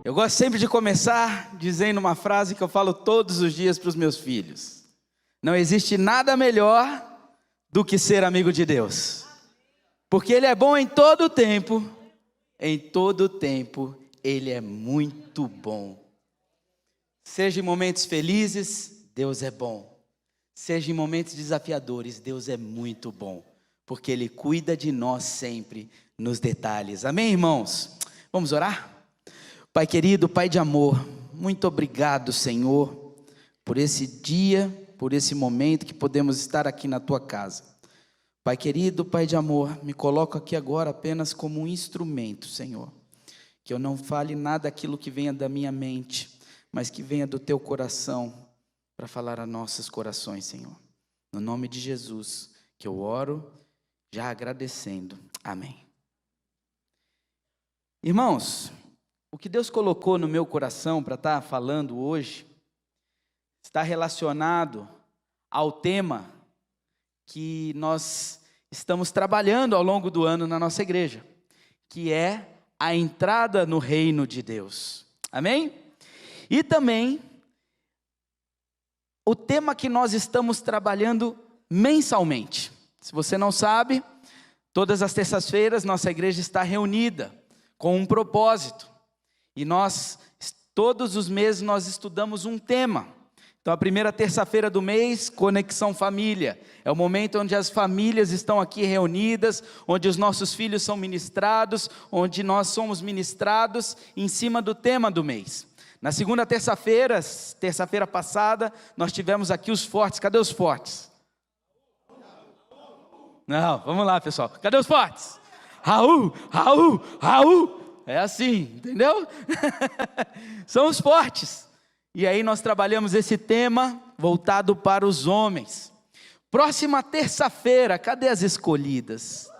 Eu gosto sempre de começar dizendo uma frase que eu falo todos os dias para os meus filhos: não existe nada melhor do que ser amigo de Deus, porque Ele é bom em todo o tempo, Ele é muito bom. Seja em momentos felizes, Deus é bom. Seja em momentos desafiadores, Deus é muito bom, porque Ele cuida de nós sempre nos detalhes. Amém, irmãos? Vamos orar? Pai querido, Pai de amor, muito obrigado, Senhor, por esse dia, por esse momento que podemos estar aqui na Tua casa. Pai querido, Pai de amor, me coloco aqui agora apenas como um instrumento, Senhor, que eu não fale nada daquilo que venha da minha mente, mas que venha do Teu coração, para falar a nossos corações, Senhor. No nome de Jesus, que eu oro, já agradecendo. Amém. Irmãos, o que Deus colocou no meu coração para estar falando hoje, está relacionado ao tema que nós estamos trabalhando ao longo do ano na nossa igreja, que é a entrada no reino de Deus. Amém? E também o tema que nós estamos trabalhando mensalmente. Se você não sabe, todas as terças-feiras nossa igreja está reunida com um propósito. E todos os meses nós estudamos um tema. Então a primeira terça-feira do mês, Conexão Família. É o momento onde as famílias estão aqui reunidas, onde os nossos filhos são ministrados, onde nós somos ministrados em cima do tema do mês. Na segunda terça-feira passada, nós tivemos aqui os fortes. Cadê os fortes? Não, vamos lá, pessoal. Cadê os fortes? Raul, Raul, Raul. É assim, entendeu? São os fortes. E aí nós trabalhamos esse tema voltado para os homens. Próxima terça-feira, cadê as escolhidas?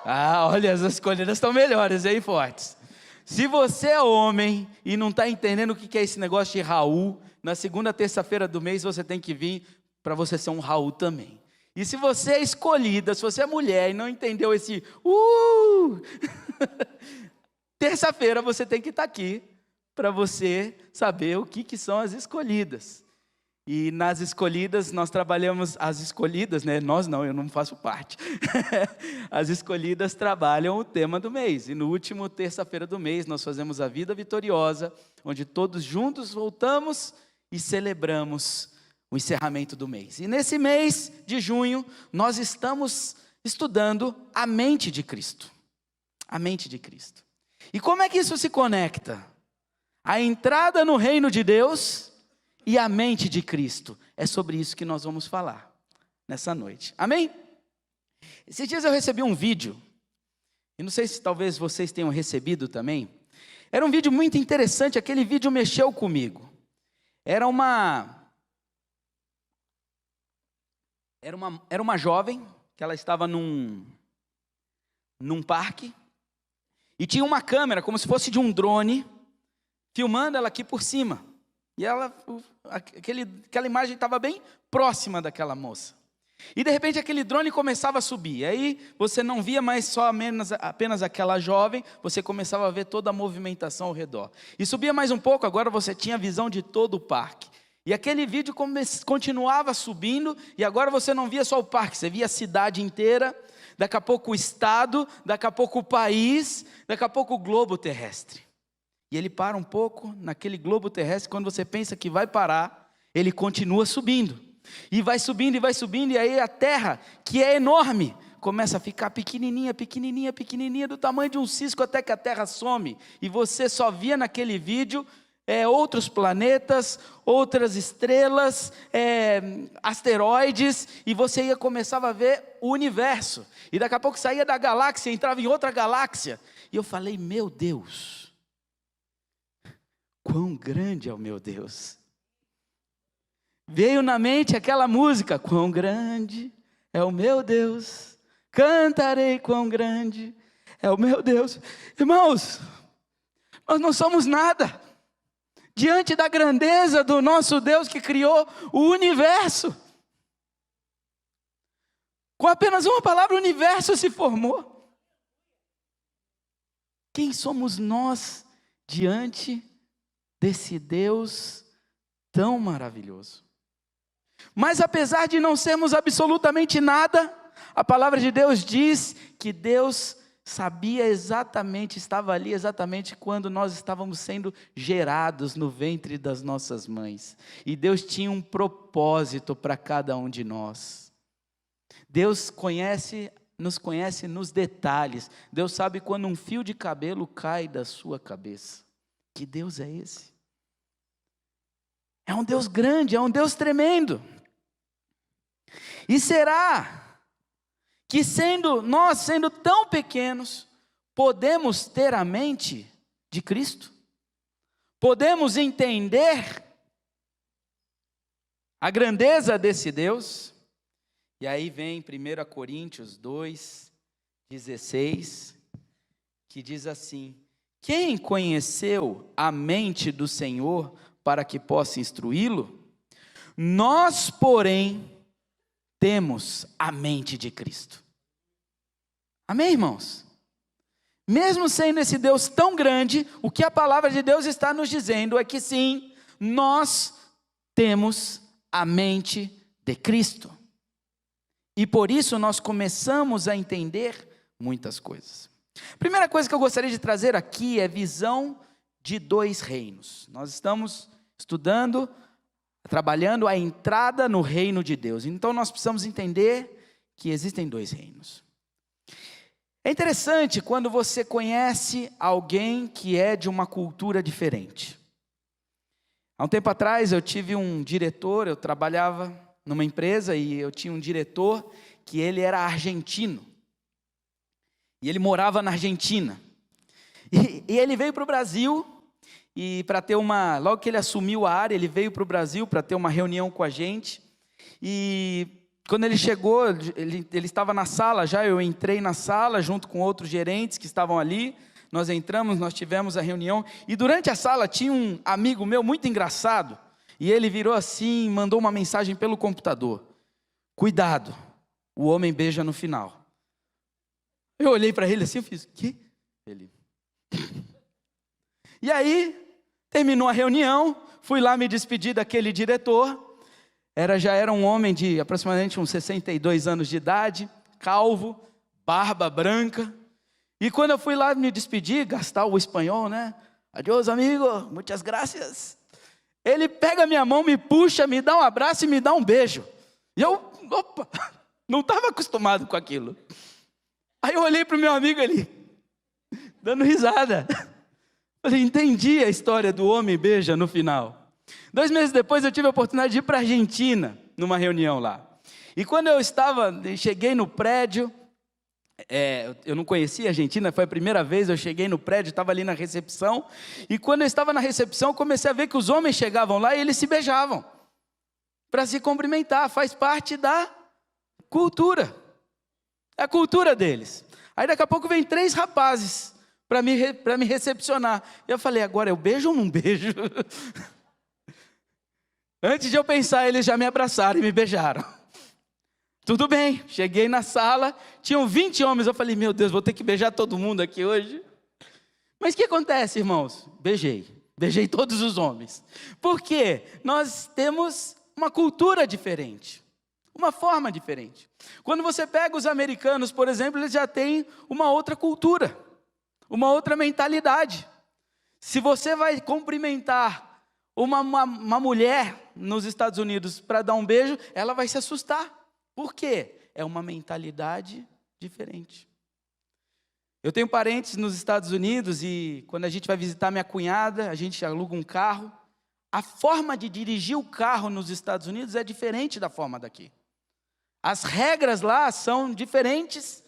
Ah, olha, as escolhidas estão melhores, hein, fortes? Se você é homem e não está entendendo o que é esse negócio de Raul, na segunda terça-feira do mês você tem que vir para você ser um Raul também. E se você é escolhida, se você é mulher e não entendeu esse terça-feira você tem que estar aqui para você saber o que são as escolhidas. E nas escolhidas nós trabalhamos, as escolhidas, né? Nós não, eu não faço parte. As escolhidas trabalham o tema do mês. E no último terça-feira do mês nós fazemos a vida vitoriosa, onde todos juntos voltamos e celebramos o encerramento do mês. E nesse mês de junho, nós estamos estudando a mente de Cristo. A mente de Cristo. E como é que isso se conecta? A entrada no reino de Deus e a mente de Cristo. É sobre isso que nós vamos falar nessa noite. Amém? Esses dias eu recebi um vídeo, e não sei se talvez vocês tenham recebido também. Era um vídeo muito interessante, aquele vídeo mexeu comigo. Era uma jovem, que ela estava num parque, e tinha uma câmera, como se fosse de um drone, filmando ela aqui por cima. E aquela imagem estava bem próxima daquela moça. E de repente aquele drone começava a subir. Aí você não via mais apenas aquela jovem, você começava a ver toda a movimentação ao redor. E subia mais um pouco, agora você tinha a visão de todo o parque. E aquele vídeo continuava subindo, e agora você não via só o parque, você via a cidade inteira, daqui a pouco o estado, daqui a pouco o país, daqui a pouco o globo terrestre. E ele para um pouco naquele globo terrestre, quando você pensa que vai parar, ele continua subindo. E vai subindo, e aí a terra, que é enorme, começa a ficar pequenininha, pequenininha, pequenininha, do tamanho de um cisco, até que a terra some. E você só via naquele vídeo outros planetas, outras estrelas, asteroides, e você começava a ver o universo. E daqui a pouco saía da galáxia, entrava em outra galáxia. E eu falei, meu Deus, quão grande é o meu Deus. Veio na mente aquela música, quão grande é o meu Deus, cantarei quão grande é o meu Deus. Irmãos, nós não somos nada diante da grandeza do nosso Deus que criou o universo. Com apenas uma palavra, o universo se formou. Quem somos nós diante desse Deus tão maravilhoso? Mas apesar de não sermos absolutamente nada, a palavra de Deus diz que Deus sabia exatamente, estava ali exatamente quando nós estávamos sendo gerados no ventre das nossas mães. E Deus tinha um propósito para cada um de nós. Deus nos conhece nos detalhes. Deus sabe quando um fio de cabelo cai da sua cabeça. Que Deus é esse? É um Deus grande, é um Deus tremendo. E será que nós sendo tão pequenos, podemos ter a mente de Cristo? Podemos entender a grandeza desse Deus? E aí vem 1 Coríntios 2:16, que diz assim: quem conheceu a mente do Senhor para que possa instruí-lo? Nós, porém, temos a mente de Cristo. Amém, irmãos? Mesmo sendo esse Deus tão grande, o que a palavra de Deus está nos dizendo é que sim, nós temos a mente de Cristo. E por isso nós começamos a entender muitas coisas. Primeira coisa que eu gostaria de trazer aqui é visão de dois reinos. Nós estamos estudando, trabalhando a entrada no reino de Deus. Então nós precisamos entender que existem dois reinos. É interessante quando você conhece alguém que é de uma cultura diferente. Há um tempo atrás eu tive um diretor, eu trabalhava numa empresa e eu tinha um diretor que ele era argentino. E ele morava na Argentina. E ele veio para o Brasil, e para ter logo que ele assumiu a área, ele veio para o Brasil para ter uma reunião com a gente. E quando ele chegou, ele estava na sala já, eu entrei na sala junto com outros gerentes que estavam ali. Nós entramos, nós tivemos a reunião, e durante a sala tinha um amigo meu muito engraçado, e ele virou assim, mandou uma mensagem pelo computador: cuidado, o homem beija no final. Eu olhei para ele assim, eu fiz: o quê? Ele... E aí, terminou a reunião, fui lá me despedir daquele diretor, já era um homem de aproximadamente uns 62 anos de idade, calvo, barba branca, e quando eu fui lá me despedir, gastar o espanhol, né? Adiós, amigo, muitas gracias. Ele pega a minha mão, me puxa, me dá um abraço e me dá um beijo. E eu, opa, não estava acostumado com aquilo. Aí eu olhei para o meu amigo ali, dando risada. Falei, entendi a história do homem beija no final. 2 meses depois eu tive a oportunidade de ir para a Argentina, numa reunião lá. E quando eu cheguei no prédio, eu não conhecia a Argentina, foi a primeira vez, eu cheguei no prédio, estava ali na recepção, e quando eu estava na recepção, eu comecei a ver que os homens chegavam lá e eles se beijavam, para se cumprimentar, faz parte da cultura, é a cultura deles. Aí daqui a pouco vem 3 rapazes, para me recepcionar, e eu falei, agora eu beijo ou não beijo? Antes de eu pensar, eles já me abraçaram e me beijaram. Tudo bem, cheguei na sala, tinham 20 homens, eu falei, meu Deus, vou ter que beijar todo mundo aqui hoje. Mas o que acontece, irmãos? Beijei todos os homens. Por quê? Nós temos uma cultura diferente, uma forma diferente. Quando você pega os americanos, por exemplo, eles já têm uma outra cultura, uma outra mentalidade. Se você vai cumprimentar uma mulher nos Estados Unidos para dar um beijo, ela vai se assustar. Por quê? É uma mentalidade diferente. Eu tenho parentes nos Estados Unidos e quando a gente vai visitar minha cunhada, a gente aluga um carro. A forma de dirigir o carro nos Estados Unidos é diferente da forma daqui. As regras lá são diferentes,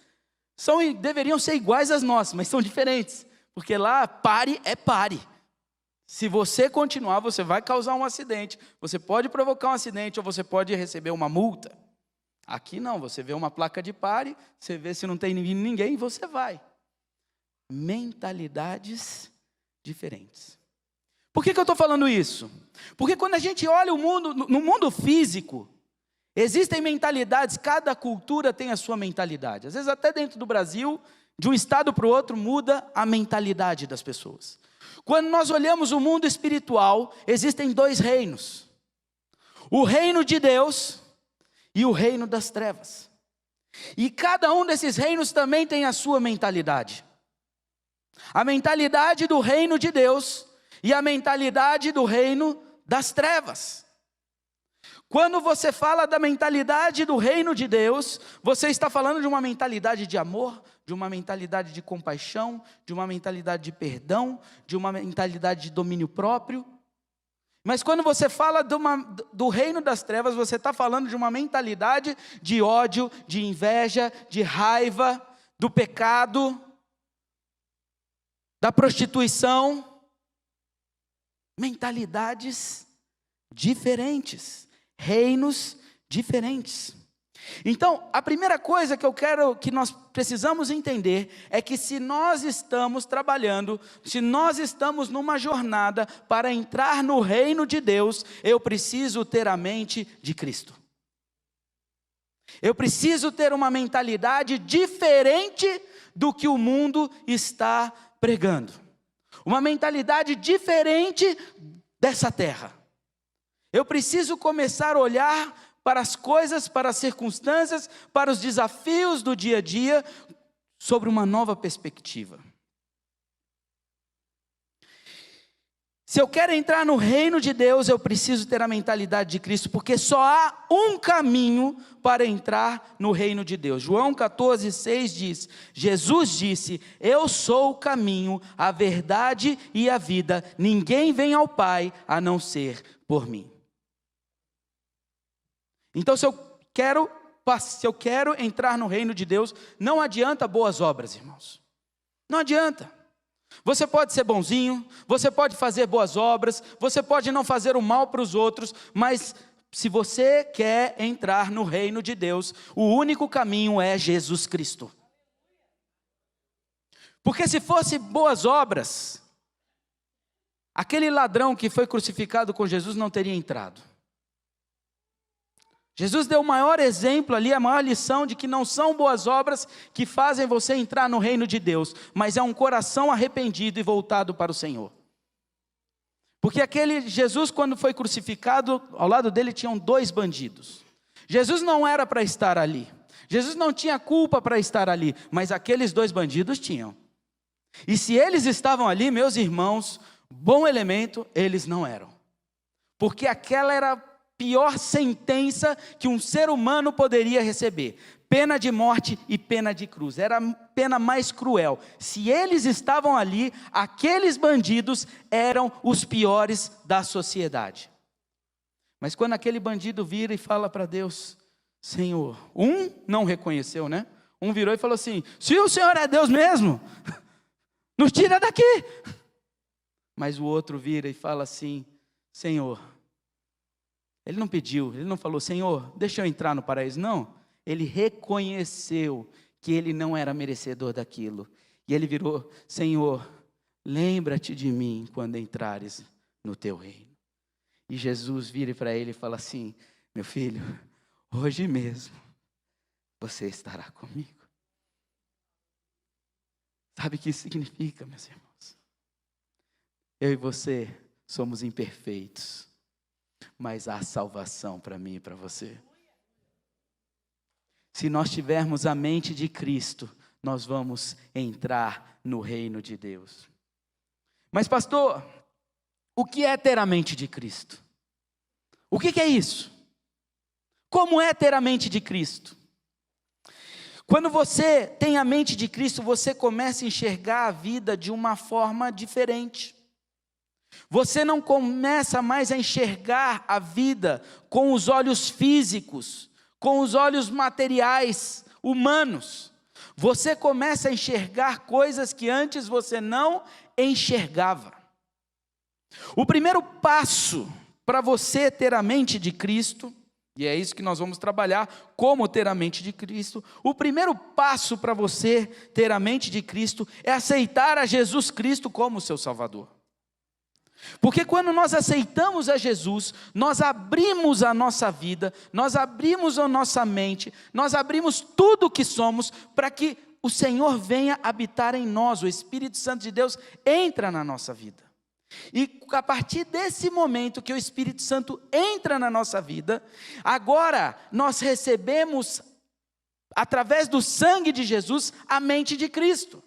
deveriam ser iguais às nossas, mas são diferentes. Porque lá, pare é pare. Se você continuar, você vai causar um acidente. Você pode provocar um acidente ou você pode receber uma multa. Aqui não, você vê uma placa de pare, você vê se não tem ninguém, você vai. Mentalidades diferentes. Por que eu estou falando isso? Porque quando a gente olha o mundo, no mundo físico, Existem mentalidades, cada cultura tem a sua mentalidade. Às vezes até dentro do Brasil, de um estado para o outro, muda a mentalidade das pessoas. Quando nós olhamos o mundo espiritual, existem dois reinos. O reino de Deus e o reino das trevas. E cada um desses reinos também tem a sua mentalidade. A mentalidade do reino de Deus e a mentalidade do reino das trevas. Quando você fala da mentalidade do reino de Deus, você está falando de uma mentalidade de amor, de uma mentalidade de compaixão, de uma mentalidade de perdão, de uma mentalidade de domínio próprio. Mas quando você fala do reino das trevas, você está falando de uma mentalidade de ódio, de inveja, de raiva, do pecado, da prostituição. Mentalidades diferentes, reinos diferentes. Então, a primeira coisa que nós precisamos entender é que se nós estamos trabalhando, se nós estamos numa jornada para entrar no reino de Deus, eu preciso ter a mente de Cristo. Eu preciso ter uma mentalidade diferente do que o mundo está pregando. Uma mentalidade diferente dessa terra. Eu preciso começar a olhar para as coisas, para as circunstâncias, para os desafios do dia a dia, sobre uma nova perspectiva. Se eu quero entrar no reino de Deus, eu preciso ter a mentalidade de Cristo, porque só há um caminho para entrar no reino de Deus. João 14,6 diz, Jesus disse, eu sou o caminho, a verdade e a vida, ninguém vem ao Pai a não ser por mim. Então, se eu quero entrar no reino de Deus, não adianta boas obras, irmãos. Não adianta. Você pode ser bonzinho, você pode fazer boas obras, você pode não fazer o mal para os outros, mas se você quer entrar no reino de Deus, o único caminho é Jesus Cristo. Porque se fosse boas obras, aquele ladrão que foi crucificado com Jesus não teria entrado. Jesus deu o maior exemplo ali, a maior lição de que não são boas obras que fazem você entrar no reino de Deus, mas é um coração arrependido e voltado para o Senhor. Porque Jesus, quando foi crucificado, ao lado dele tinham 2 bandidos. Jesus não era para estar ali. Jesus não tinha culpa para estar ali, mas aqueles 2 bandidos tinham. E se eles estavam ali, meus irmãos, bom elemento, eles não eram. Porque aquela era a pior sentença que um ser humano poderia receber. Pena de morte e pena de cruz. Era a pena mais cruel. Se eles estavam ali, aqueles bandidos eram os piores da sociedade. Mas quando aquele bandido vira e fala para Deus, Senhor, um não reconheceu, né? Um virou e falou assim, se o Senhor é Deus mesmo, nos tira daqui. Mas o outro vira e fala assim, Senhor, ele não pediu, ele não falou, Senhor, deixa eu entrar no paraíso, não. Ele reconheceu que ele não era merecedor daquilo. E ele virou, Senhor, lembra-te de mim quando entrares no teu reino. E Jesus vira para ele e fala assim, meu filho, hoje mesmo você estará comigo. Sabe o que isso significa, meus irmãos? Eu e você somos imperfeitos. Mas há salvação para mim e para você. Se nós tivermos a mente de Cristo, nós vamos entrar no reino de Deus. Mas pastor, o que é ter a mente de Cristo? O que é isso? Como é ter a mente de Cristo? Quando você tem a mente de Cristo, você começa a enxergar a vida de uma forma diferente. Você não começa mais a enxergar a vida com os olhos físicos, com os olhos materiais, humanos. Você começa a enxergar coisas que antes você não enxergava. O primeiro passo para você ter a mente de Cristo, e é isso que nós vamos trabalhar, como ter a mente de Cristo. O primeiro passo para você ter a mente de Cristo é aceitar a Jesus Cristo como seu Salvador. Porque quando nós aceitamos a Jesus, nós abrimos a nossa vida, nós abrimos a nossa mente, nós abrimos tudo o que somos para que o Senhor venha habitar em nós, o Espírito Santo de Deus entra na nossa vida. E a partir desse momento que o Espírito Santo entra na nossa vida, agora nós recebemos, através do sangue de Jesus, a mente de Cristo.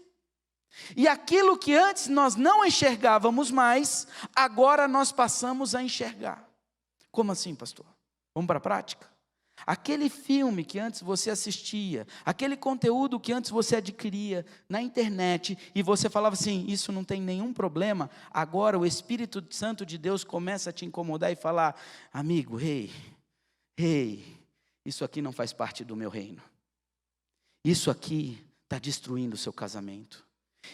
E aquilo que antes nós não enxergávamos mais, agora nós passamos a enxergar. Como assim, pastor? Vamos para a prática? Aquele filme que antes você assistia, aquele conteúdo que antes você adquiria na internet, e você falava assim, isso não tem nenhum problema, agora o Espírito Santo de Deus começa a te incomodar e falar, amigo, isso aqui não faz parte do meu reino. Isso aqui está destruindo o seu casamento.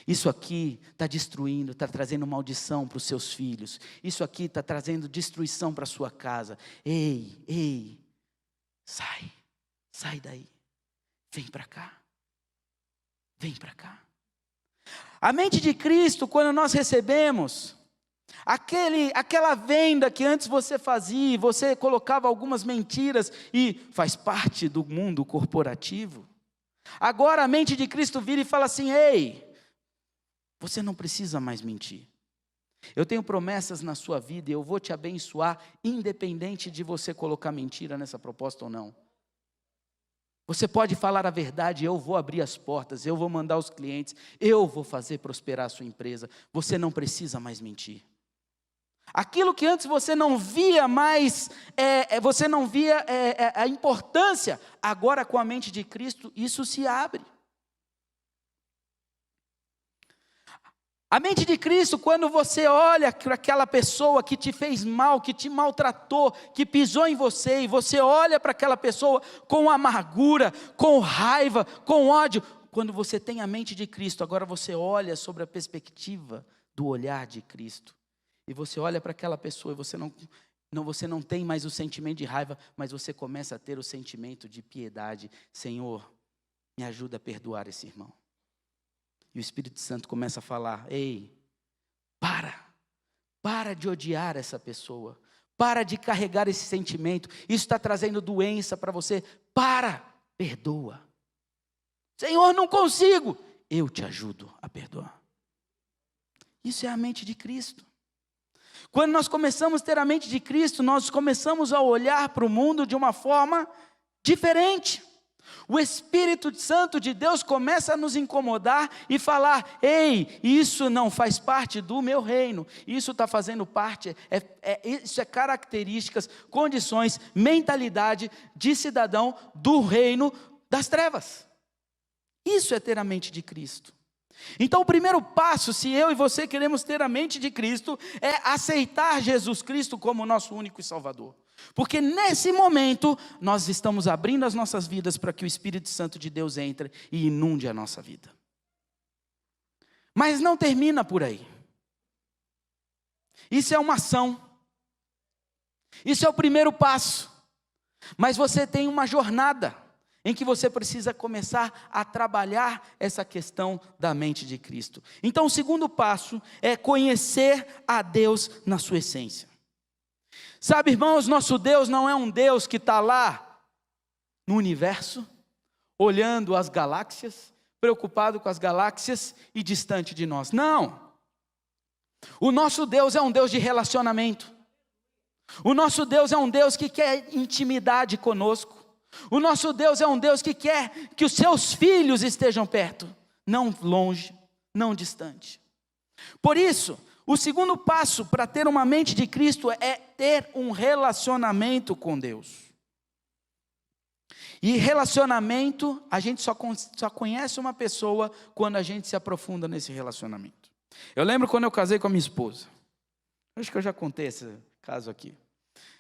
Isso aqui está destruindo, está trazendo maldição para os seus filhos. Isso aqui está trazendo destruição para a sua casa. Ei, sai daí. Vem para cá. A mente de Cristo, quando nós recebemos, aquela venda que antes você fazia, você colocava algumas mentiras e faz parte do mundo corporativo. Agora a mente de Cristo vira e fala assim, ei, você não precisa mais mentir. Eu tenho promessas na sua vida e eu vou te abençoar, independente de você colocar mentira nessa proposta ou não. Você pode falar a verdade, eu vou abrir as portas, eu vou mandar os clientes, eu vou fazer prosperar a sua empresa. Você não precisa mais mentir. Aquilo que antes você não via mais, você não via a importância, agora com a mente de Cristo, isso se abre. A mente de Cristo, quando você olha para aquela pessoa que te fez mal, que te maltratou, que pisou em você, e você olha para aquela pessoa com amargura, com raiva, com ódio, quando você tem a mente de Cristo, agora você olha sobre a perspectiva do olhar de Cristo, e você olha para aquela pessoa e você não tem mais o sentimento de raiva, mas você começa a ter o sentimento de piedade. Senhor, me ajuda a perdoar esse irmão. E o Espírito Santo começa a falar, ei, para de odiar essa pessoa, para de carregar esse sentimento, isso está trazendo doença para você, perdoa. Senhor, não consigo, eu te ajudo a perdoar. Isso é a mente de Cristo. Quando nós começamos a ter a mente de Cristo, nós começamos a olhar para o mundo de uma forma diferente. O Espírito Santo de Deus começa a nos incomodar e falar, ei, isso não faz parte do meu reino, isso está fazendo parte, isso é características, condições, mentalidade de cidadão do reino das trevas. Isso é ter a mente de Cristo. Então o primeiro passo, se eu e você queremos ter a mente de Cristo, é aceitar Jesus Cristo como nosso único Salvador. Porque nesse momento, nós estamos abrindo as nossas vidas para que o Espírito Santo de Deus entre e inunde a nossa vida. Mas não termina por aí. Isso é uma ação. Isso é o primeiro passo. Mas você tem uma jornada em que você precisa começar a trabalhar essa questão da mente de Cristo. Então o segundo passo é conhecer a Deus na sua essência. Sabe, irmãos, nosso Deus não é um Deus que está lá no universo, olhando as galáxias, preocupado com as galáxias e distante de nós. Não. O nosso Deus é um Deus de relacionamento. O nosso Deus é um Deus que quer intimidade conosco. O nosso Deus é um Deus que quer que os seus filhos estejam perto, não longe, não distante. Por isso, o segundo passo para ter uma mente de Cristo é ter um relacionamento com Deus. E relacionamento, a gente só conhece uma pessoa quando a gente se aprofunda nesse relacionamento. Eu lembro quando eu casei com a minha esposa. Acho que eu já contei esse caso aqui.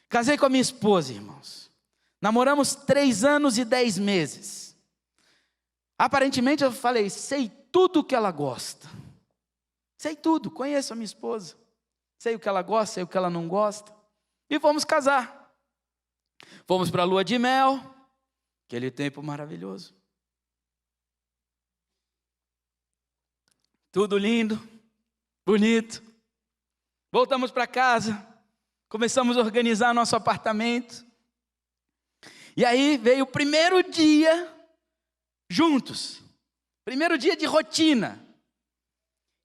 Casei com a minha esposa, irmãos. Namoramos 3 anos e 10 meses. Aparentemente eu falei, sei tudo o que ela gosta. Sei tudo, conheço a minha esposa. Sei o que ela gosta, sei o que ela não gosta. E fomos casar. Fomos para a lua de mel. Aquele tempo maravilhoso. Tudo lindo, bonito. Voltamos para casa, começamos a organizar nosso apartamento. E aí veio o primeiro dia juntos. Primeiro dia de rotina.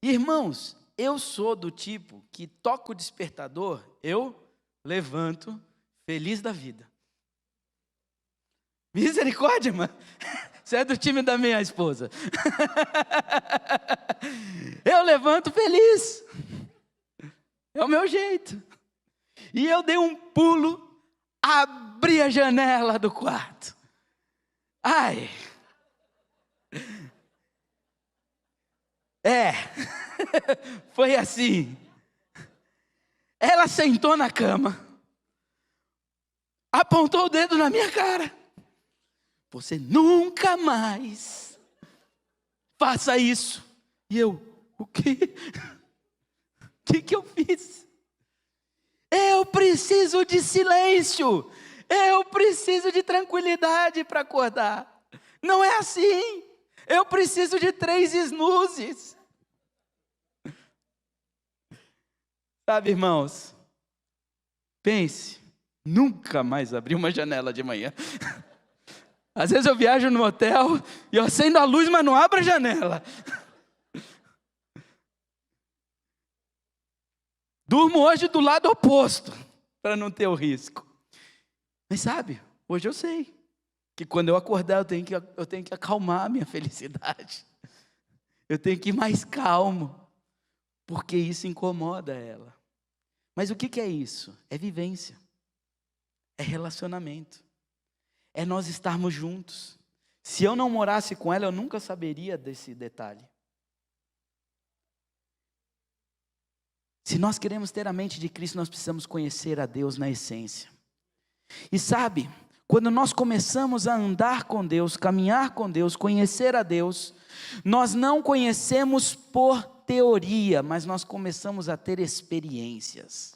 Irmãos, eu sou do tipo que toca o despertador, eu levanto feliz da vida. Misericórdia, mano. Você é do time da minha esposa. Eu levanto feliz. É o meu jeito. E eu dei um pulo, abri a janela do quarto. Ai. Foi assim. Ela sentou na cama, apontou o dedo na minha cara. Você nunca mais faça isso. E eu, o quê? O que eu fiz? Eu preciso de silêncio. Eu preciso de tranquilidade para acordar. Não é assim. Eu preciso de 3 snoozes. Sabe, irmãos? Pense, nunca mais abri uma janela de manhã. Às vezes eu viajo no hotel e eu acendo a luz, mas não abro a janela. Durmo hoje do lado oposto, para não ter o risco. Mas sabe, hoje eu sei que quando eu acordar eu tenho que acalmar a minha felicidade. Eu tenho que ir mais calmo, porque isso incomoda ela. Mas o que é isso? É vivência, é relacionamento, é nós estarmos juntos. Se eu não morasse com ela, eu nunca saberia desse detalhe. Se nós queremos ter a mente de Cristo, nós precisamos conhecer a Deus na essência. E sabe, quando nós começamos a andar com Deus, caminhar com Deus, conhecer a Deus, nós não conhecemos por teoria, mas nós começamos a ter experiências.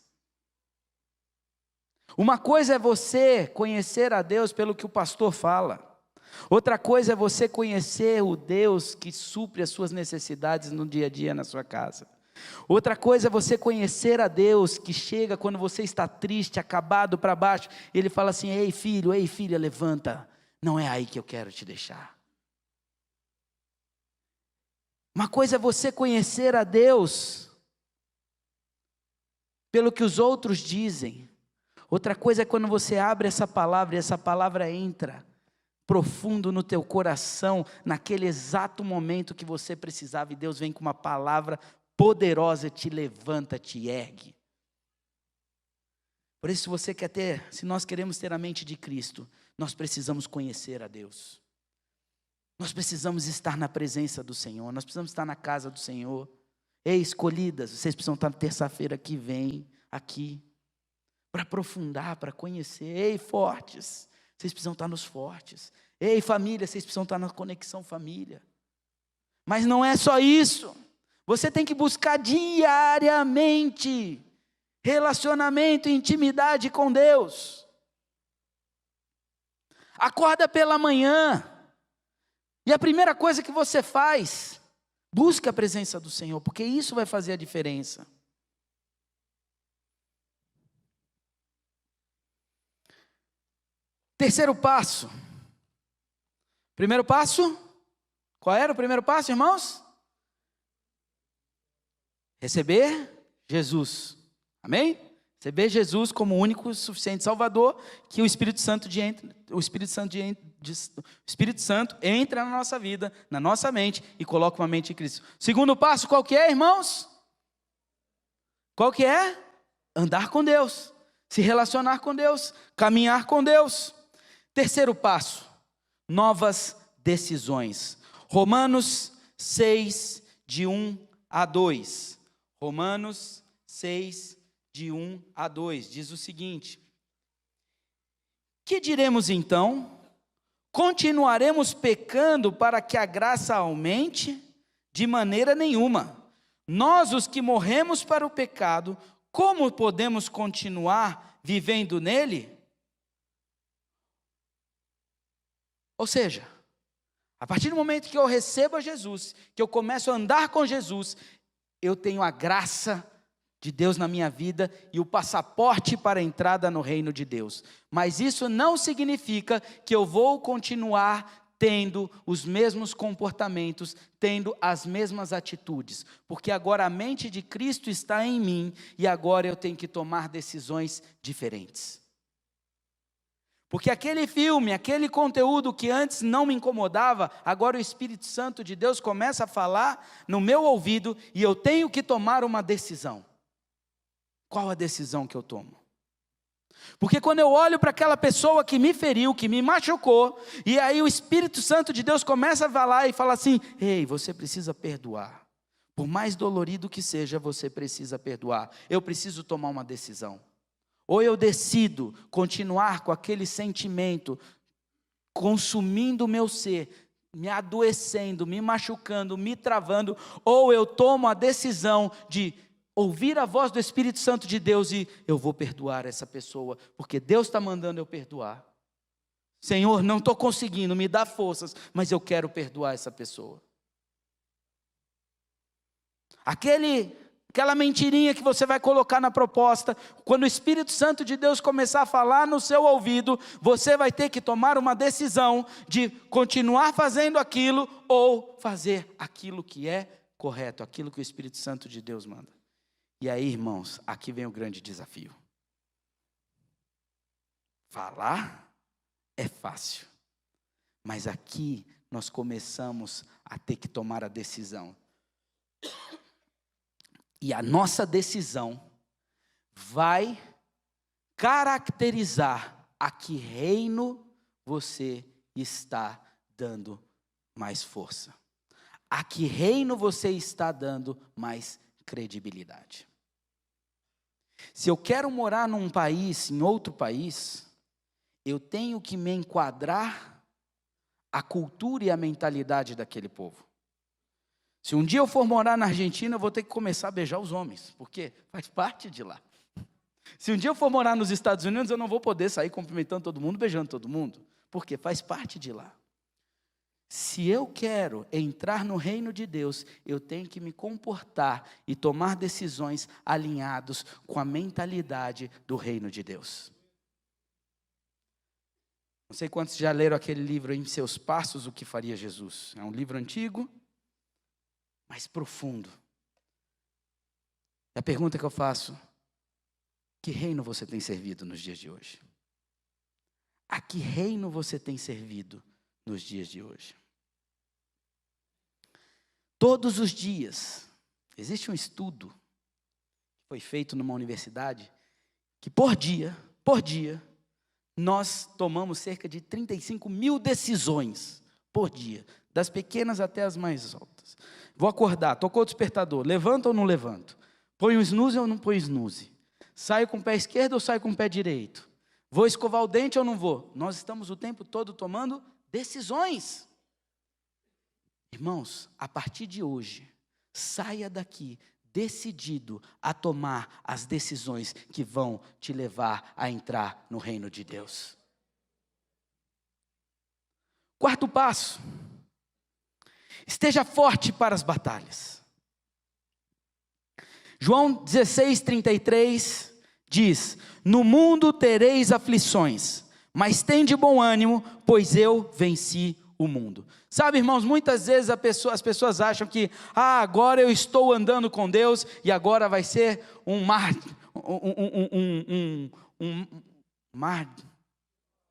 Uma coisa é você conhecer a Deus pelo que o pastor fala. Outra coisa é você conhecer o Deus que supre as suas necessidades no dia a dia na sua casa. Outra coisa é você conhecer a Deus que chega quando você está triste, acabado, para baixo, e Ele fala assim: ei filho, ei filha, levanta, não é aí que eu quero te deixar. Uma coisa é você conhecer a Deus pelo que os outros dizem. Outra coisa é quando você abre essa palavra e essa palavra entra profundo no teu coração, naquele exato momento que você precisava, e Deus vem com uma palavra poderosa, te levanta, te ergue. Por isso, se nós queremos ter a mente de Cristo, nós precisamos conhecer a Deus. Nós precisamos estar na presença do Senhor, nós precisamos estar na casa do Senhor. Ei, escolhidas, vocês precisam estar na terça-feira que vem, aqui, para aprofundar, para conhecer. Ei, fortes, vocês precisam estar nos fortes. Ei, família, vocês precisam estar na conexão família. Mas não é só isso. Você tem que buscar diariamente relacionamento e intimidade com Deus. Acorda pela manhã e a primeira coisa que você faz, busca a presença do Senhor, porque isso vai fazer a diferença. Terceiro passo. Primeiro passo, qual era o primeiro passo, irmãos? Receber Jesus, amém? Receber Jesus como o único suficiente Salvador, que o Espírito Santo entra na nossa vida, na nossa mente, e coloca uma mente em Cristo. Segundo passo, qual que é, irmãos? Qual que é? Andar com Deus, se relacionar com Deus, caminhar com Deus. Terceiro passo, novas decisões. Romanos 6, de 1 a 2. Romanos 6, de 1 a 2, diz o seguinte: que diremos então? Continuaremos pecando para que a graça aumente? De maneira nenhuma. Nós, os que morremos para o pecado, como podemos continuar vivendo nele? Ou seja, a partir do momento que eu recebo a Jesus, que eu começo a andar com Jesus, eu tenho a graça de Deus na minha vida e o passaporte para a entrada no reino de Deus. Mas isso não significa que eu vou continuar tendo os mesmos comportamentos, tendo as mesmas atitudes, porque agora a mente de Cristo está em mim e agora eu tenho que tomar decisões diferentes. Porque aquele filme, aquele conteúdo que antes não me incomodava, agora o Espírito Santo de Deus começa a falar no meu ouvido e eu tenho que tomar uma decisão. Qual a decisão que eu tomo? Porque quando eu olho para aquela pessoa que me feriu, que me machucou, e aí o Espírito Santo de Deus começa a falar e fala assim: ei, você precisa perdoar. Por mais dolorido que seja, você precisa perdoar. Eu preciso tomar uma decisão. Ou eu decido continuar com aquele sentimento, consumindo o meu ser, me adoecendo, me machucando, me travando, ou eu tomo a decisão de ouvir a voz do Espírito Santo de Deus e eu vou perdoar essa pessoa, porque Deus está mandando eu perdoar. Senhor, não estou conseguindo, me dá forças, mas eu quero perdoar essa pessoa. Aquela mentirinha que você vai colocar na proposta, quando o Espírito Santo de Deus começar a falar no seu ouvido, você vai ter que tomar uma decisão de continuar fazendo aquilo ou fazer aquilo que é correto, aquilo que o Espírito Santo de Deus manda. E aí, irmãos, aqui vem o grande desafio. Falar é fácil, mas aqui nós começamos a ter que tomar a decisão. E a nossa decisão vai caracterizar a que reino você está dando mais força. A que reino você está dando mais credibilidade. Se eu quero morar num país, em outro país, eu tenho que me enquadrar à cultura e à mentalidade daquele povo. Se um dia eu for morar na Argentina, eu vou ter que começar a beijar os homens, porque faz parte de lá. Se um dia eu for morar nos Estados Unidos, eu não vou poder sair cumprimentando todo mundo, beijando todo mundo, porque faz parte de lá. Se eu quero entrar no reino de Deus, eu tenho que me comportar e tomar decisões alinhados com a mentalidade do reino de Deus. Não sei quantos já leram aquele livro, Em Seus Passos, O que Faria Jesus. É um livro antigo, mas profundo. E a pergunta que eu faço: que reino você tem servido nos dias de hoje? A que reino você tem servido nos dias de hoje? Todos os dias, existe um estudo que foi feito numa universidade, que por dia, nós tomamos cerca de 35 mil decisões por dia, das pequenas até as mais altas. Vou acordar, tocou o despertador, levanto ou não levanto? Põe o snooze ou não põe o snooze? Saio com o pé esquerdo ou saio com o pé direito? Vou escovar o dente ou não vou? Nós estamos o tempo todo tomando decisões. Irmãos, a partir de hoje, saia daqui decidido a tomar as decisões que vão te levar a entrar no reino de Deus. Quarto passo: esteja forte para as batalhas. João 16:33 diz: no mundo tereis aflições, mas tende bom ânimo, pois eu venci o mundo. Sabe, irmãos, muitas vezes as pessoas acham que agora eu estou andando com Deus e agora vai ser um mar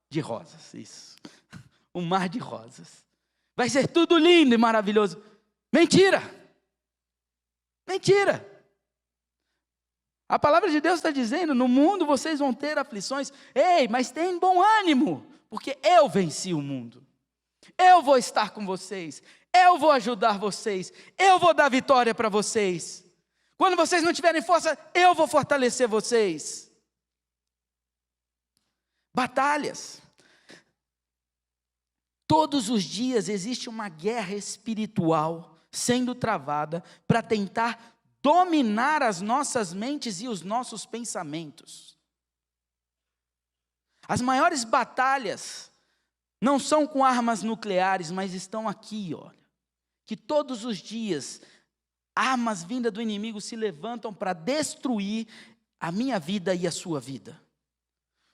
de rosas, isso. Um mar de rosas. Vai ser tudo lindo e maravilhoso. Mentira! Mentira! A palavra de Deus está dizendo: no mundo vocês vão ter aflições. Ei, mas tem bom ânimo, porque eu venci o mundo. Eu vou estar com vocês, eu vou ajudar vocês, eu vou dar vitória para vocês. Quando vocês não tiverem força, eu vou fortalecer vocês. Batalhas. Todos os dias existe uma guerra espiritual sendo travada para tentar dominar as nossas mentes e os nossos pensamentos. As maiores batalhas não são com armas nucleares, mas estão aqui, olha. Que todos os dias armas vindas do inimigo se levantam para destruir a minha vida e a sua vida.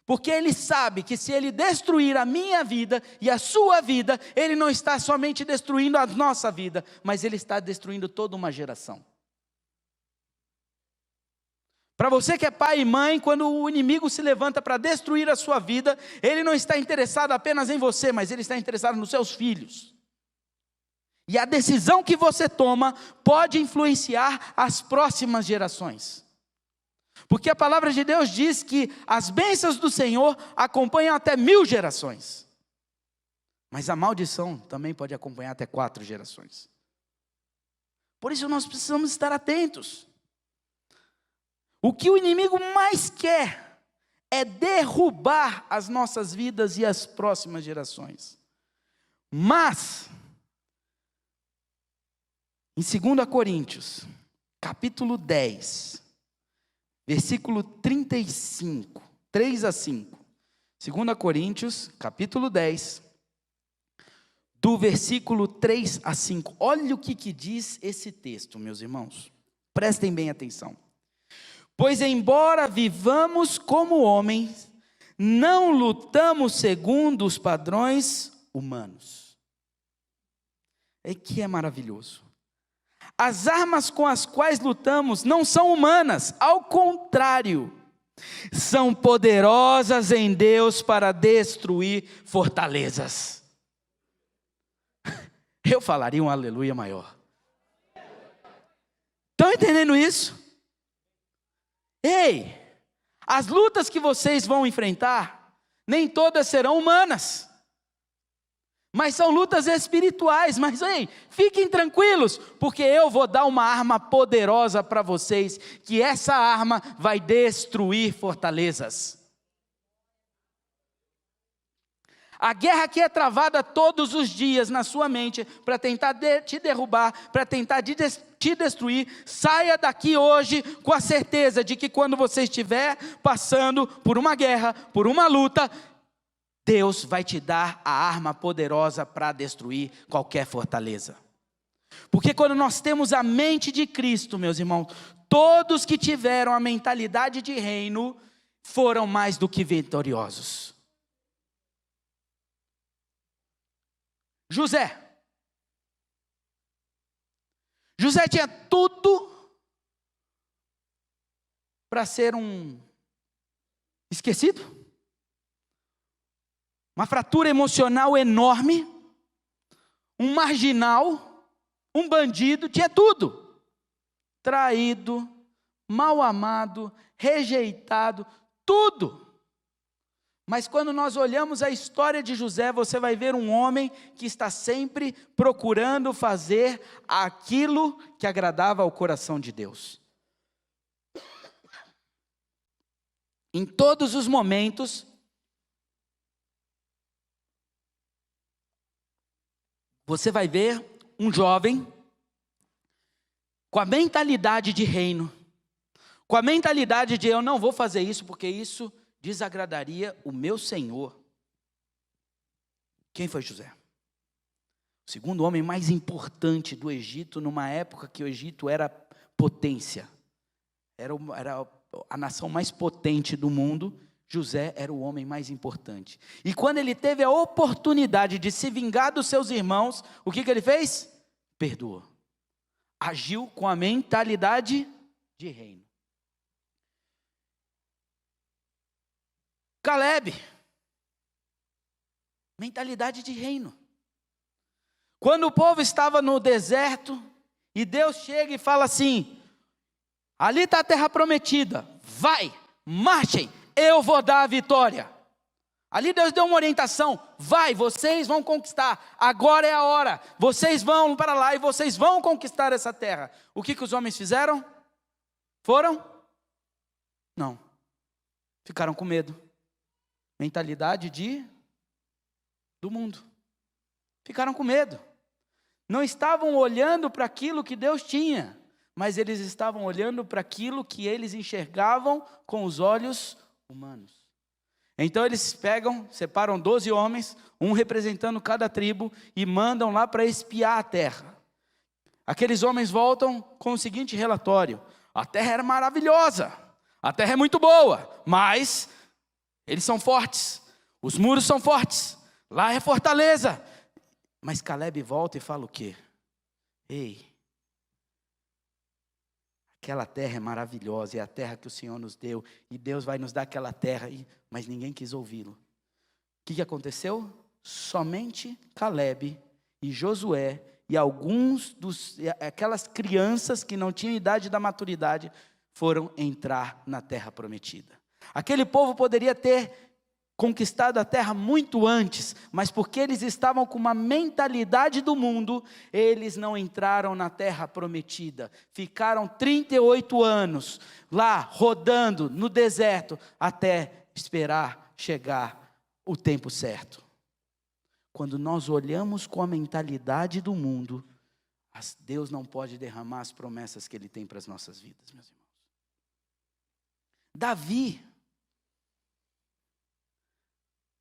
Porque ele sabe que se ele destruir a minha vida e a sua vida, ele não está somente destruindo a nossa vida, mas ele está destruindo toda uma geração. Para você que é pai e mãe, quando o inimigo se levanta para destruir a sua vida, ele não está interessado apenas em você, mas ele está interessado nos seus filhos. E a decisão que você toma pode influenciar as próximas gerações. Porque a palavra de Deus diz que as bênçãos do Senhor acompanham até 1000 gerações. Mas a maldição também pode acompanhar até 4 gerações. Por isso nós precisamos estar atentos. O que o inimigo mais quer é derrubar as nossas vidas e as próximas gerações. Mas, em 2 Coríntios, capítulo 10, versículo 35, 3 a 5. 2 Coríntios, capítulo 10, do versículo 3 a 5. Olha o que diz esse texto, meus irmãos. Prestem bem atenção. Pois embora vivamos como homens, não lutamos segundo os padrões humanos. É que é maravilhoso. As armas com as quais lutamos não são humanas, ao contrário, são poderosas em Deus para destruir fortalezas. Eu falaria um aleluia maior. Estão entendendo isso? Ei, as lutas que vocês vão enfrentar, nem todas serão humanas, mas são lutas espirituais. Mas ei, fiquem tranquilos, porque eu vou dar uma arma poderosa para vocês, que essa arma vai destruir fortalezas. A guerra que é travada todos os dias na sua mente, para tentar te derrubar, para tentar te destruir, saia daqui hoje com a certeza de que quando você estiver passando por uma guerra, por uma luta, Deus vai te dar a arma poderosa para destruir qualquer fortaleza. Porque quando nós temos a mente de Cristo, meus irmãos, todos que tiveram a mentalidade de reino foram mais do que vitoriosos. José tinha tudo para ser um esquecido, uma fratura emocional enorme, um marginal, um bandido, tinha tudo. Traído, mal amado, rejeitado, tudo. Mas quando nós olhamos a história de José, você vai ver um homem que está sempre procurando fazer aquilo que agradava ao coração de Deus. Em todos os momentos, você vai ver um jovem com a mentalidade de reino, com a mentalidade de eu não vou fazer isso porque isso desagradaria o meu Senhor. Quem foi José? O segundo homem mais importante do Egito, numa época que o Egito era potência. Era a nação mais potente do mundo. José era o homem mais importante. E quando ele teve a oportunidade de se vingar dos seus irmãos, o que ele fez? Perdoou. Agiu com a mentalidade de reino. Caleb, mentalidade de reino. Quando o povo estava no deserto, e Deus chega e fala assim, ali está a terra prometida, vai, marchem, eu vou dar a vitória. Ali Deus deu uma orientação, vai, vocês vão conquistar, agora é a hora, vocês vão para lá e vocês vão conquistar essa terra. O que os homens fizeram? Foram? Não, ficaram com medo. Mentalidade do mundo. Ficaram com medo. Não estavam olhando para aquilo que Deus tinha, mas eles estavam olhando para aquilo que eles enxergavam com os olhos humanos. Então eles separam 12 homens, um representando cada tribo, e mandam lá para espiar a terra. Aqueles homens voltam com o seguinte relatório: a terra era maravilhosa, a terra é muito boa, mas eles são fortes, os muros são fortes, lá é fortaleza. Mas Caleb volta e fala o quê? Ei, aquela terra é maravilhosa, é a terra que o Senhor nos deu, e Deus vai nos dar aquela terra, mas ninguém quis ouvi-lo. O que aconteceu? Somente Caleb e Josué e aquelas crianças que não tinham idade da maturidade foram entrar na terra prometida. Aquele povo poderia ter conquistado a terra muito antes, mas porque eles estavam com uma mentalidade do mundo, eles não entraram na terra prometida. Ficaram 38 anos lá, rodando no deserto, até esperar chegar o tempo certo. Quando nós olhamos com a mentalidade do mundo, Deus não pode derramar as promessas que Ele tem para as nossas vidas, meus irmãos. Davi,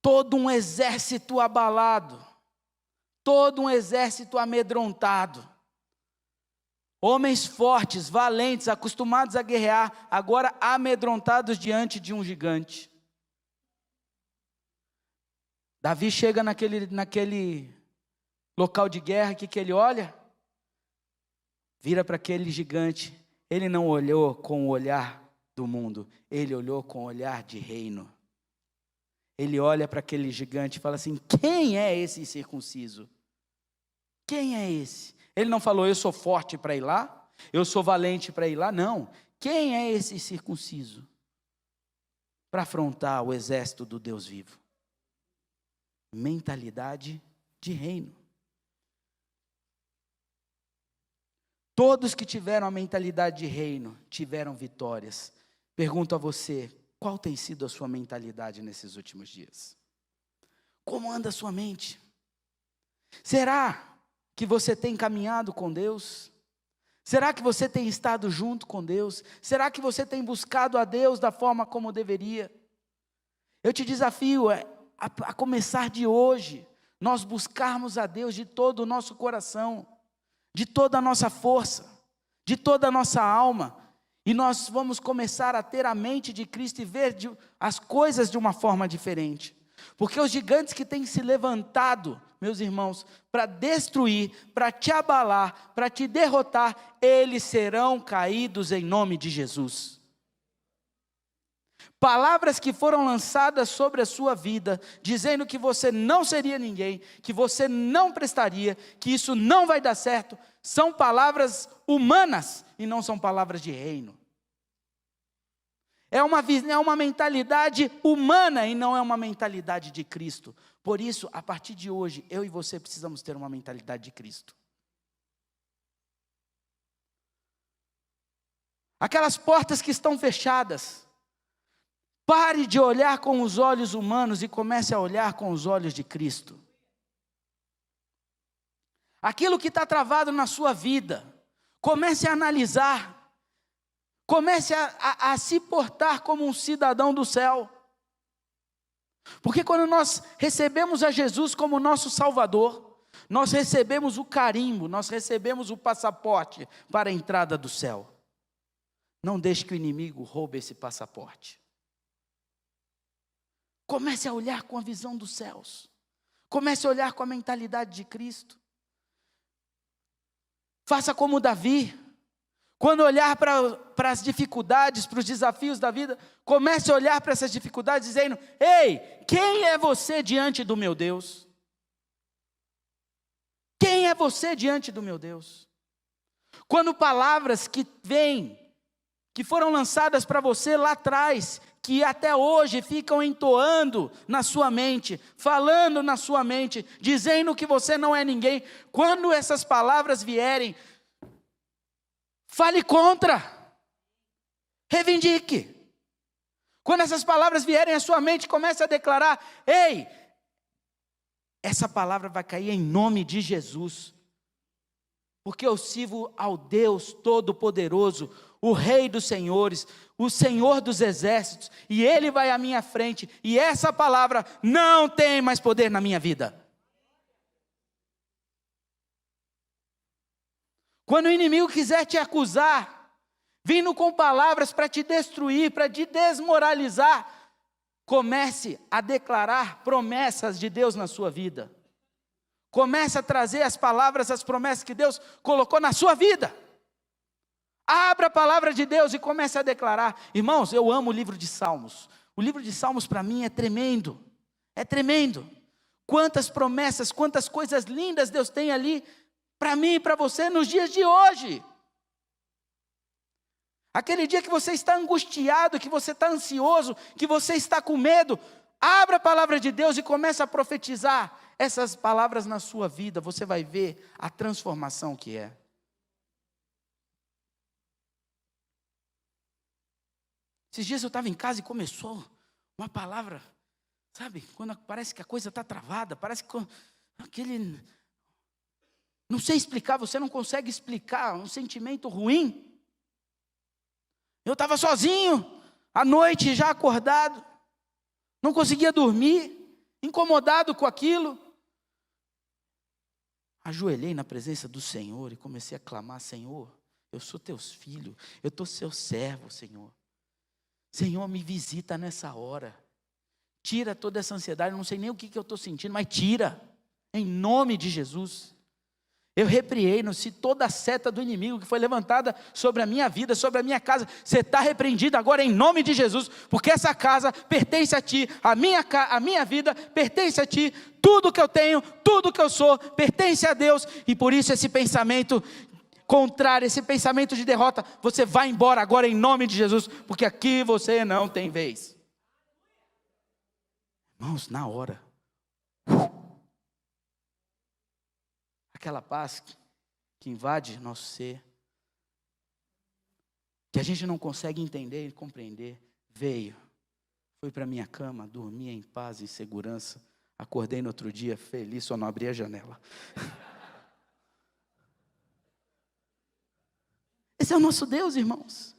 todo um exército abalado, todo um exército amedrontado, homens fortes, valentes, acostumados a guerrear, agora amedrontados diante de um gigante. Davi chega naquele local de guerra, que ele olha? Vira para aquele gigante. Ele não olhou com o olhar do mundo, ele olhou com o olhar de reino. Ele olha para aquele gigante e fala assim: quem é esse incircunciso? Quem é esse? Ele não falou: eu sou forte para ir lá, eu sou valente para ir lá. Não. Quem é esse incircunciso para afrontar o exército do Deus vivo? Mentalidade de reino. Todos que tiveram a mentalidade de reino tiveram vitórias. Pergunto a você: qual tem sido a sua mentalidade nesses últimos dias? Como anda a sua mente? Será que você tem caminhado com Deus? Será que você tem estado junto com Deus? Será que você tem buscado a Deus da forma como deveria? Eu te desafio a começar de hoje, nós buscarmos a Deus de todo o nosso coração, de toda a nossa força, de toda a nossa alma, e nós vamos começar a ter a mente de Cristo e ver as coisas de uma forma diferente. Porque os gigantes que têm se levantado, meus irmãos, para destruir, para te abalar, para te derrotar, eles serão caídos em nome de Jesus. Palavras que foram lançadas sobre a sua vida, dizendo que você não seria ninguém, que você não prestaria, que isso não vai dar certo, são palavras humanas e não são palavras de reino. É uma mentalidade humana e não é uma mentalidade de Cristo. Por isso, a partir de hoje, eu e você precisamos ter uma mentalidade de Cristo. Aquelas portas que estão fechadas, pare de olhar com os olhos humanos e comece a olhar com os olhos de Cristo. Aquilo que está travado na sua vida, comece a analisar. Comece a se portar como um cidadão do céu. Porque quando nós recebemos a Jesus como nosso Salvador, nós recebemos o carimbo, nós recebemos o passaporte para a entrada do céu. Não deixe que o inimigo roube esse passaporte. Comece a olhar com a visão dos céus. Comece a olhar com a mentalidade de Cristo. Faça como Davi. Quando olhar para as dificuldades, para os desafios da vida, comece a olhar para essas dificuldades dizendo: ei, quem é você diante do meu Deus? Quem é você diante do meu Deus? Quando palavras que vêm, que foram lançadas para você lá atrás, que até hoje ficam entoando na sua mente, falando na sua mente, dizendo que você não é ninguém, quando essas palavras vierem, fale contra, reivindique. Quando essas palavras vierem à sua mente, comece a declarar: ei, essa palavra vai cair em nome de Jesus, porque eu sirvo ao Deus Todo-Poderoso, o Rei dos Senhores, o Senhor dos Exércitos, e Ele vai à minha frente, e essa palavra não tem mais poder na minha vida. Quando o inimigo quiser te acusar, vindo com palavras para te destruir, para te desmoralizar, comece a declarar promessas de Deus na sua vida. Comece a trazer as palavras, as promessas que Deus colocou na sua vida. Abra a palavra de Deus e comece a declarar. Irmãos, eu amo o livro de Salmos. O livro de Salmos para mim é tremendo. É tremendo. Quantas promessas, quantas coisas lindas Deus tem ali para mim e para você nos dias de hoje. Aquele dia que você está angustiado, que você está ansioso, que você está com medo, abra a palavra de Deus e comece a profetizar essas palavras na sua vida. Você vai ver a transformação que é. Esses dias eu estava em casa e começou uma palavra, sabe? Quando parece que a coisa está travada, parece que aquele... Não sei explicar, você não consegue explicar um sentimento ruim. Eu estava sozinho, à noite já acordado, não conseguia dormir, incomodado com aquilo. Ajoelhei na presença do Senhor e comecei a clamar: Senhor, eu sou teus filhos, eu estou seu servo, Senhor. Senhor, me visita nessa hora. Tira toda essa ansiedade, não sei nem o que eu estou sentindo, mas tira, em nome de Jesus. Eu repreendo-se toda a seta do inimigo que foi levantada sobre a minha vida, sobre a minha casa. Você está repreendido agora em nome de Jesus, porque essa casa pertence a ti, a minha vida pertence a ti, tudo que eu tenho, tudo que eu sou, pertence a Deus, e por isso esse pensamento contrário, esse pensamento de derrota, você vai embora agora em nome de Jesus, porque aqui você não tem vez. Irmãos, na hora, aquela paz que invade nosso ser, que a gente não consegue entender e compreender, veio, fui para minha cama, dormia em paz e segurança, acordei no outro dia feliz, só não abri a janela. Esse é o nosso Deus, irmãos.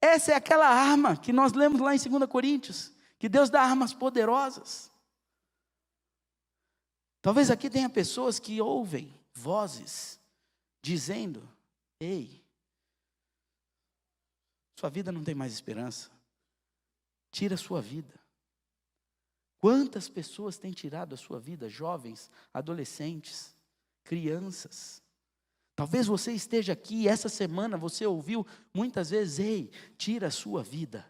Essa é aquela arma que nós lemos lá em 2 Coríntios, que Deus dá armas poderosas. Talvez aqui tenha pessoas que ouvem vozes dizendo: ei, sua vida não tem mais esperança, tira a sua vida. Quantas pessoas têm tirado a sua vida? Jovens, adolescentes, crianças. Talvez você esteja aqui e essa semana você ouviu muitas vezes: ei, tira a sua vida.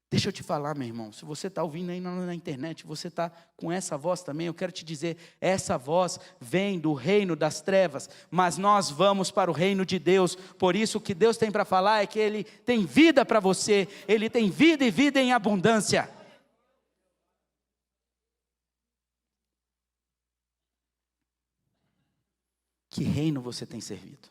Deixa eu te falar, meu irmão, se você está ouvindo aí na internet, você está com essa voz também, eu quero te dizer, essa voz vem do reino das trevas, mas nós vamos para o reino de Deus. Por isso o que Deus tem para falar é que Ele tem vida para você, Ele tem vida e vida em abundância. Que reino você tem servido?